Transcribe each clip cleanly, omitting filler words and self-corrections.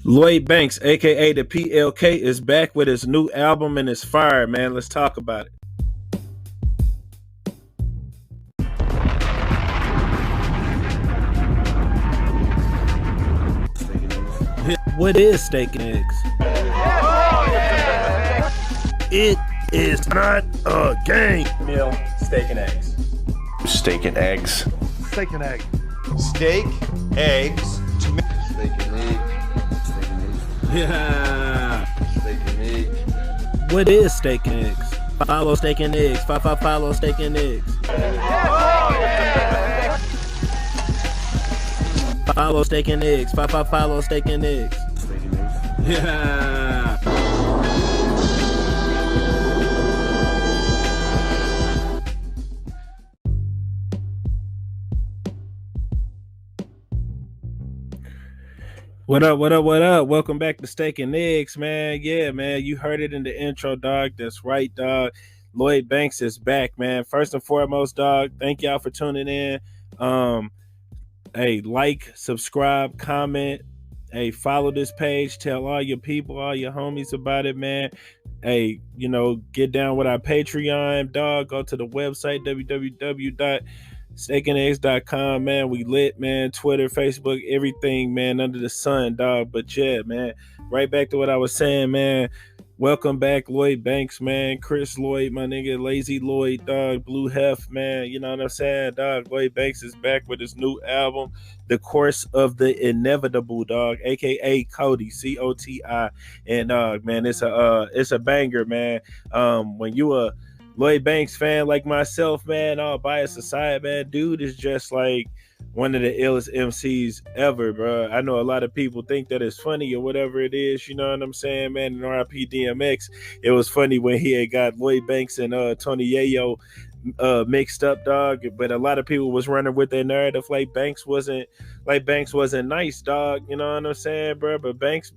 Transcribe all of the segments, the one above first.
Lloyd Banks, aka the PLK, is back with his new album and it's fire, man. Let's talk about it. What is steak and eggs? It is not a game. Meal, steak and eggs. Steak and eggs. Steak and egg. Steak, eggs, Steak and egg. Yeah. Steak and egg. What is steak and eggs? Follow steak and eggs. Follow steak and eggs. Follow steak and eggs. Follow steak and eggs. Steak and eggs. Yeah. What up? Welcome back to Steak and Eggs, man. Yeah, man, you heard it in the intro, dog. That's right, dog. Lloyd Banks is back, man. First and foremost, dog, thank y'all for tuning in. Hey, like, subscribe, comment. Hey, follow this page. Tell all your people, all your homies about it, man. Hey, get down with our Patreon, dog. Go to the website, www.steakandeggs.com, man. We lit, man. Twitter, Facebook, everything, man, under the sun, dog. But yeah, man, right back to what I was saying, man. Welcome back, Lloyd Banks, man. Chris Lloyd, my nigga, Lazy Lloyd, dog. Blue Hef, man. You know what I'm saying, dog? Lloyd Banks is back with his new album, The Course of the Inevitable, dog, aka Cody, C-O-T-I. And man, it's a banger, man. When you a Lloyd Banks fan like myself, man, all bias aside, man, dude is just like one of the illest MCs ever, bro. I know a lot of people think that it's funny or whatever it is, you know what I'm saying, man. In RIP DMX, it was funny when he had got Lloyd Banks and Tony Yayo mixed up, dog. But a lot of people was running with their narrative like Banks wasn't nice, dog. You know what I'm saying, bro? But Banks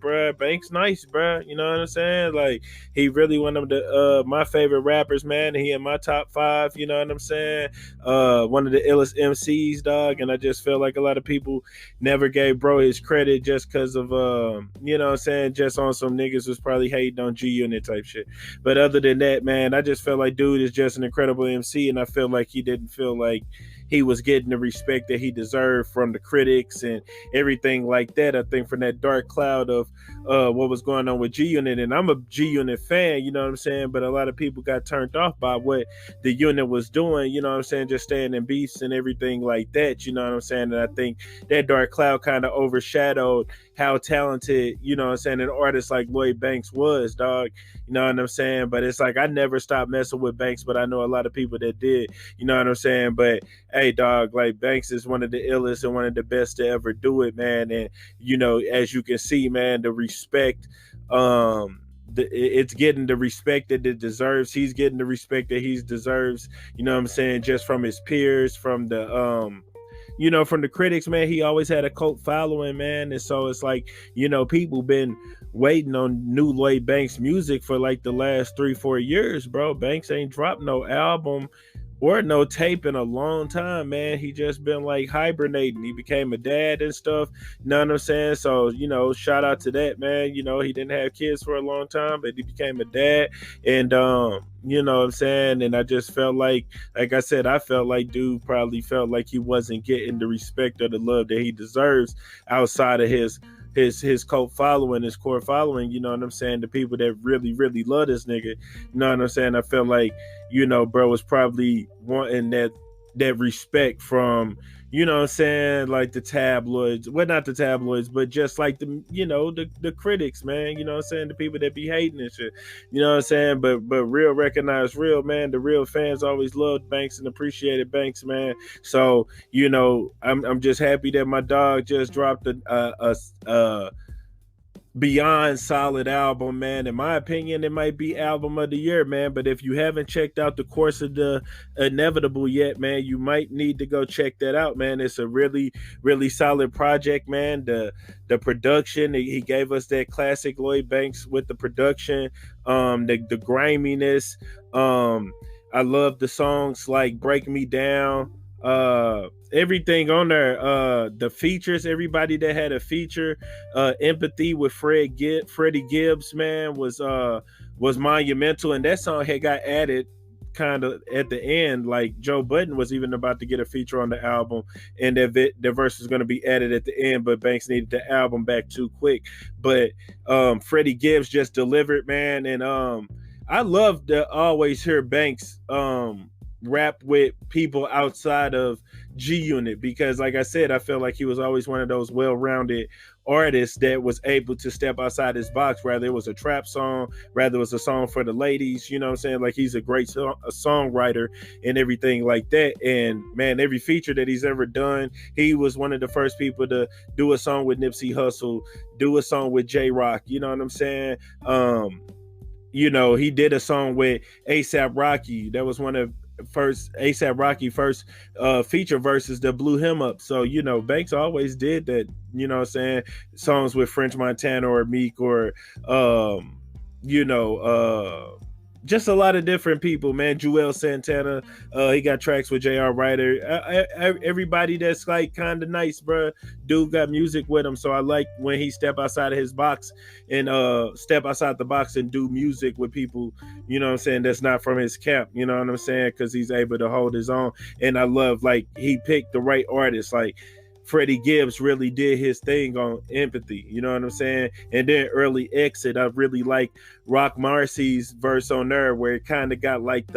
nice, bro. You know what I'm saying? Like, he really one of the my favorite rappers, man. He in my top 5. You know what I'm saying? One of the illest MCs, dog. And I just feel like a lot of people never gave bro his credit just because of you know what I'm saying, just on some niggas was probably hating on G Unit type shit. But other than that, man, I just felt like dude is just an incredible MC. And I feel like he didn't feel like he was getting the respect that he deserved from the critics and everything like that. I think from that dark cloud of what was going on with G Unit, and I'm a G Unit fan, you know what I'm saying, but a lot of people got turned off by what the unit was doing, you know what I'm saying, just staying in beefs and everything like that, you know what I'm saying. And I think that dark cloud kind of overshadowed how talented, you know what I'm saying, an artist like Lloyd Banks was, dog. You know what I'm saying? But it's like I never stopped messing with Banks, but I know a lot of people that did, you know what I'm saying? But hey, dog, like Banks is one of the illest and one of the best to ever do it, man. And as you can see, man, the respect, it's getting the respect that it deserves. He's getting the respect that he deserves, you know what I'm saying, just from his peers, from the from the critics, man. He always had a cult following, man. And so it's like, people been waiting on new Lloyd Banks music for like the last 3-4 years, bro. Banks ain't dropped no album or no tape in a long time, man. He just been like hibernating. He became a dad and stuff, you know what I'm saying? So, shout out to that, man. He didn't have kids for a long time, but he became a dad. And, you know what I'm saying? And I just felt like I said, I felt like dude probably felt like he wasn't getting the respect or the love that he deserves outside of his cult following, his core following, you know what I'm saying? The people that really, really love this nigga, you know what I'm saying? I felt like, bro was probably wanting that respect from, you know what I'm saying, like the tabloids. Well, not the tabloids, but just like the critics, man. You know what I'm saying? The people that be hating and shit. You know what I'm saying? But real recognize real, man. The real fans always loved Banks and appreciated Banks, man. So, I'm just happy that my dog just dropped a beyond solid album, man. In my opinion, it might be album of the year, man. But if you haven't checked out The Course of the Inevitable yet, man, you might need to go check that out, man. It's a really, really solid project, man. The production, he gave us that classic Lloyd Banks with the production, the griminess. I love the songs like Break Me Down, Everything on there, the features, everybody that had a feature, empathy with Freddie Gibbs, man, was monumental, and that song had got added kind of at the end. Like Joe Budden was even about to get a feature on the album, and the verse was going to be added at the end, but Banks needed the album back too quick. But Freddie Gibbs just delivered, man, and I love to always hear Banks rap with people outside of G Unit, because like I said, I feel like he was always one of those well-rounded artists that was able to step outside his box, whether it was a trap song, rather it was a song for the ladies, you know what I'm saying? Like, he's a great songwriter and everything like that. And man, every feature that he's ever done, he was one of the first people to do a song with Nipsey Hussle, do a song with J-Rock, you know what I'm saying? You know, he did a song with A$AP Rocky. That was one of A$AP Rocky first feature verses that blew him up. So, you know, Banks always did that, you know what I'm saying? Songs with French Montana or Meek or you know, just a lot of different people, man. Joel Santana, he got tracks with J.R. Ryder. Everybody that's like kind of nice, bro. Dude got music with him, so I like when he step outside of his box and step outside the box and do music with people, you know what I'm saying, that's not from his camp, you know what I'm saying, because he's able to hold his own. And I love, like, he picked the right artist. Like, Freddie Gibbs really did his thing on Empathy, you know what I'm saying? And then Early Exit, I really like Rock Marcy's verse on there, where it kind of got like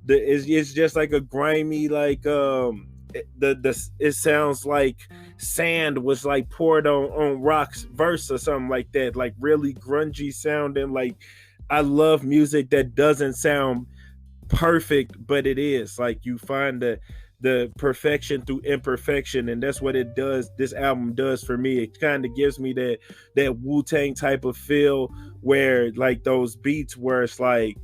it's just like a grimy, like it sounds like sand was like poured on Rock's verse or something like that, like really grungy sounding. Like, I love music that doesn't sound perfect, but it is. Like, you find the perfection through imperfection, and that's what it does. This album does for me. It kind of gives me that Wu-Tang type of feel, where like those beats where it's like,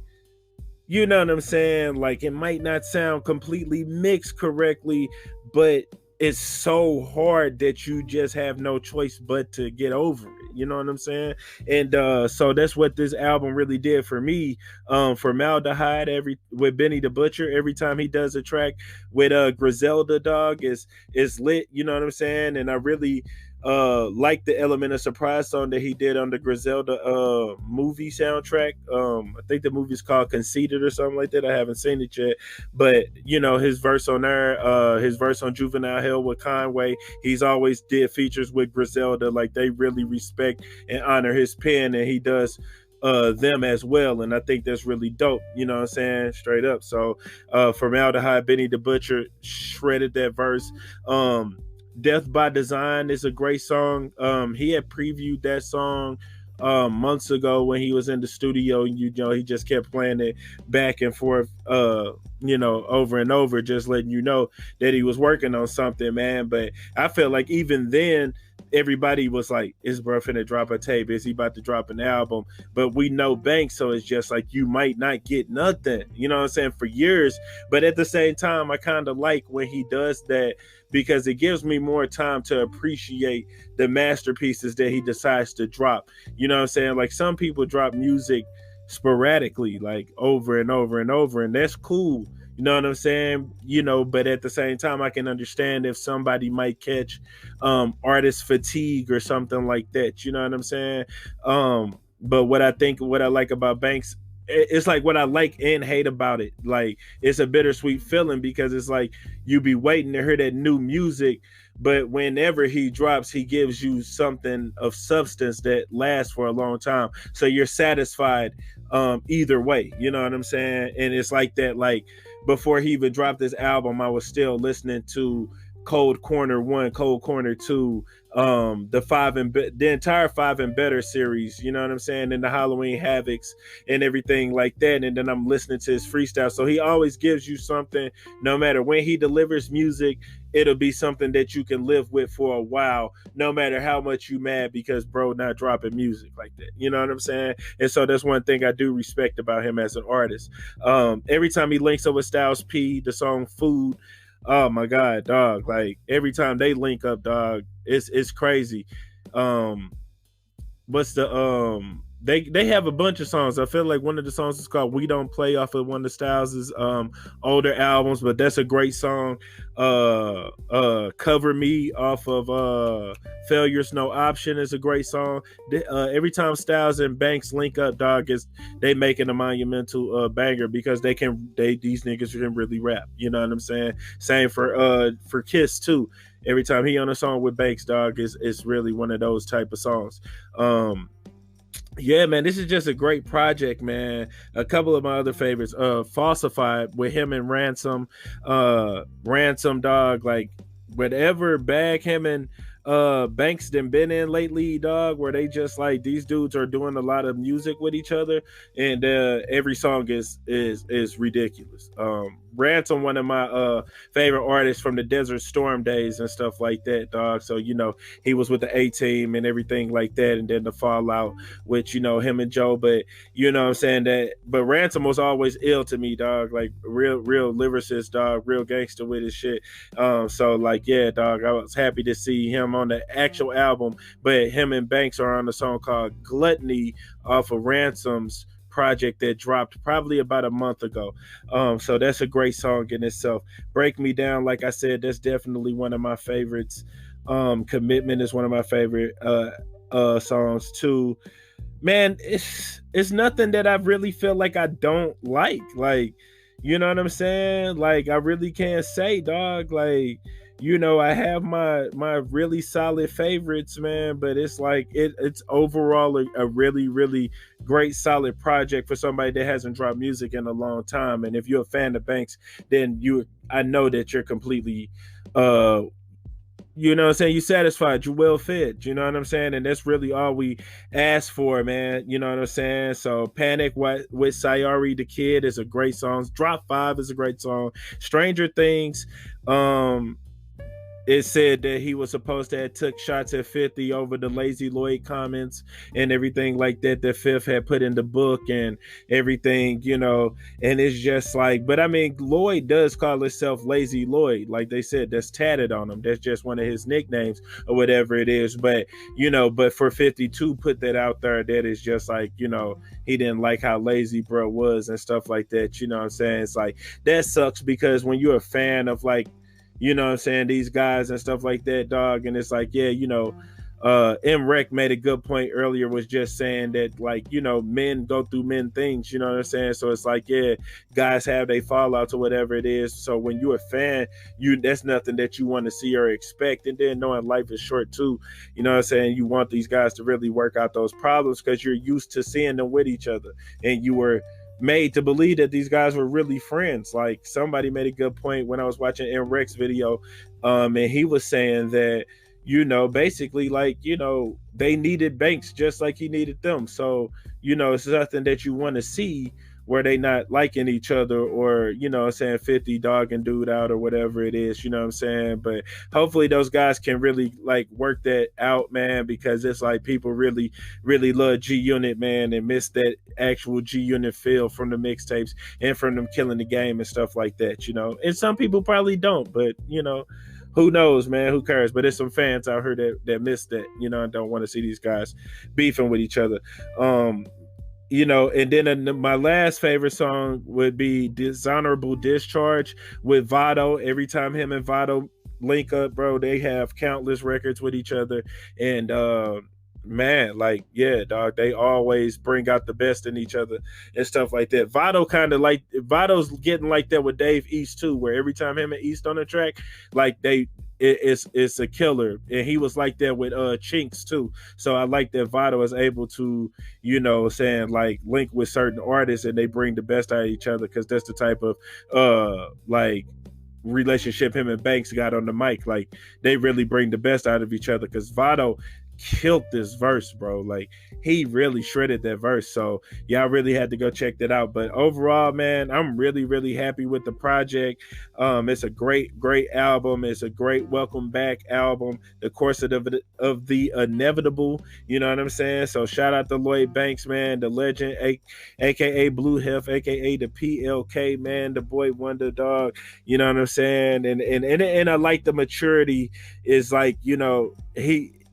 you know what I'm saying, like it might not sound completely mixed correctly, but it's so hard that you just have no choice but to get over it. You know what I'm saying? And so that's what this album really did for me. Formaldehyde, with Benny the Butcher, every time he does a track with Griselda, dog, is lit. You know what I'm saying? And I really like the Element of Surprise song that he did on the Griselda movie soundtrack. I think the movie's called Conceited or something like that. I haven't seen it yet, but you know, his verse on there, his verse on Juvenile Hell with Conway, he's always did features with Griselda. Like, they really respect and honor his pen, and he does them as well, and I think that's really dope, you know what I'm saying, straight up. So Formaldehyde, Benny the Butcher shredded that verse. Death by Design is a great song. He had previewed that song months ago when he was in the studio. You know, he just kept playing it back and forth, you know, over and over, just letting you know that he was working on something, man. But I felt like even then, everybody was like, is bro finna drop a tape? Is he about to drop an album? But we know Banks, so it's just like, you might not get nothing, you know what I'm saying, for years. But at the same time, I kind of like when he does that, because it gives me more time to appreciate the masterpieces that he decides to drop. You know what I'm saying? Like, some people drop music sporadically, like over and over and over, and that's cool. You know what I'm saying? You know, but at the same time, I can understand if somebody might catch artist fatigue or something like that. You know what I'm saying? But what I like about Banks, it's like what I like and hate about it. Like, it's a bittersweet feeling, because it's like you be waiting to hear that new music, but whenever he drops, he gives you something of substance that lasts for a long time. So you're satisfied either way. You know what I'm saying? And it's like that. Like, before he even dropped this album, I was still listening to Cold Corner 1, Cold Corner 2, the entire 5 and Better series, you know what I'm saying, and the Halloween Havocs and everything like that. And then I'm listening to his freestyle. So he always gives you something. No matter when he delivers music, it'll be something that you can live with for a while, no matter how much you mad because bro not dropping music like that. You know what I'm saying? And so that's one thing I do respect about him as an artist. Every time he links up with Styles P, the song Food, oh my God, dog. Like, every time they link up, dog, it's crazy. What's the they have a bunch of songs. I feel like one of the songs is called "We Don't Play" off of one of the Styles' older albums, but that's a great song. "Cover Me" off of "Failure's No Option" is a great song. Every time Styles and Banks link up, dog, is they making a monumental banger because these niggas can really rap. You know what I'm saying? Same for Kiss too. Every time he on a song with Banks, dog, is really one of those type of songs. Yeah, man, this is just a great project, man. A couple of my other favorites, Falsified with him and Ransom, Ransom, dog, like whatever bag him and Banks done been in lately, dog, where they just like these dudes are doing a lot of music with each other, and every song is ridiculous. Ransom, one of my favorite artists from the Desert Storm days and stuff like that, dog. So he was with the A-Team and everything like that, and then the fallout, which him and Joe, but what I'm saying, but Ransom was always ill to me, dog. Like real lyricist, dog, real gangster with his shit. So like, yeah, dog, I was happy to see him on the actual album, but him and Banks are on the song called Gluttony off of Ransom's project that dropped probably about a month ago. So that's a great song in itself. Break Me Down, like I said, that's definitely one of my favorites. Commitment is one of my favorite songs too. Man, it's nothing that I really feel like I don't like. Like, you know what I'm saying? Like, I really can't say, dog. Like, I have my really solid favorites, man, but it's like it's overall a really, really great solid project for somebody that hasn't dropped music in a long time. And if you're a fan of Banks, then I know that you're completely you know what I'm saying, you satisfied, you well fed, you know what I'm saying? And that's really all we ask for, man. You know what I'm saying? So Panic with Sayari the Kid is a great song. Drop 5 is a great song. Stranger Things, it said that he was supposed to have took shots at 50 over the Lazy Lloyd comments and everything like that Fifth had put in the book and everything, and it's just like, but I mean, Lloyd does call himself Lazy Lloyd. Like they said, that's tatted on him. That's just one of his nicknames or whatever it is. But, but for 52 put that out there, that is just like, he didn't like how lazy bro was and stuff like that. You know what I'm saying? It's like, that sucks because when you're a fan of like, you know what I'm saying, these guys and stuff like that, dog, and it's like, yeah, M-Rec made a good point earlier, was just saying that, like, men go through men things, you know what I'm saying? So it's like, yeah, guys have they fallouts or whatever it is. So when you're a fan, that's nothing that you want to see or expect. And then knowing life is short too, you know what I'm saying? You want these guys to really work out those problems because you're used to seeing them with each other, and you were made to believe that these guys were really friends. Like somebody made a good point when I was watching M-Rex video, and he was saying that, basically like, they needed Banks just like he needed them. So, it's nothing that you want to see where they not liking each other or, saying 50 dog and dude out or whatever it is, you know what I'm saying? But hopefully those guys can really like work that out, man, because it's like people really, really love G-Unit, man, and miss that actual G-Unit feel from the mixtapes and from them killing the game and stuff like that, and some people probably don't, but who knows, man? Who cares? But there's some fans out here that miss that, and don't want to see these guys beefing with each other. And then my last favorite song would be Dishonorable Discharge with Vado. Every time him and Vado link up, bro, they have countless records with each other. And man, like, yeah, dog, they always bring out the best in each other and stuff like that. Vado's getting like that with Dave East too, where every time him and East on the track, like it's a killer. And he was like that with Chinks too. So I like that Vado is able to, saying like link with certain artists and they bring the best out of each other, because that's the type of like relationship him and Banks got on the mic. Like they really bring the best out of each other, because Vado killed this verse, bro. Like he really shredded that verse. So y'all really had to go check that out. But overall, man, I'm really, really happy with the project. It's a great album. It's a great welcome back album. The course of the inevitable, you know what I'm saying? So shout out to Lloyd Banks, man, the legend, aka Blue Hef, aka the PLK, man, the boy wonder, dog. You know what I'm saying? And I like the maturity is like,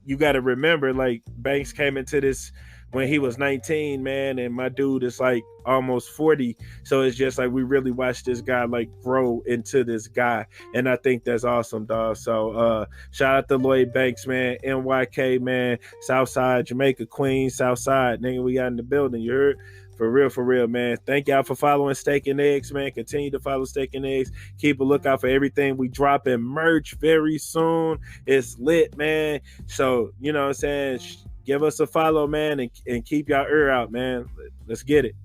you got to remember, like Banks came into this when he was 19, man, and my dude is like almost 40. So it's just like we really watched this guy like grow into this guy, and I think that's awesome, dog. So shout out to Lloyd Banks, man, NYK, man, Southside, Jamaica, Queens, Southside, nigga, we got in the building, you heard? For real, man. Thank y'all for following Steak and Eggs, man. Continue to follow Steak and Eggs. Keep a lookout for everything. We dropping merch very soon. It's lit, man. So, you know what I'm saying? Give us a follow, man, and keep y'all ear out, man. Let's get it.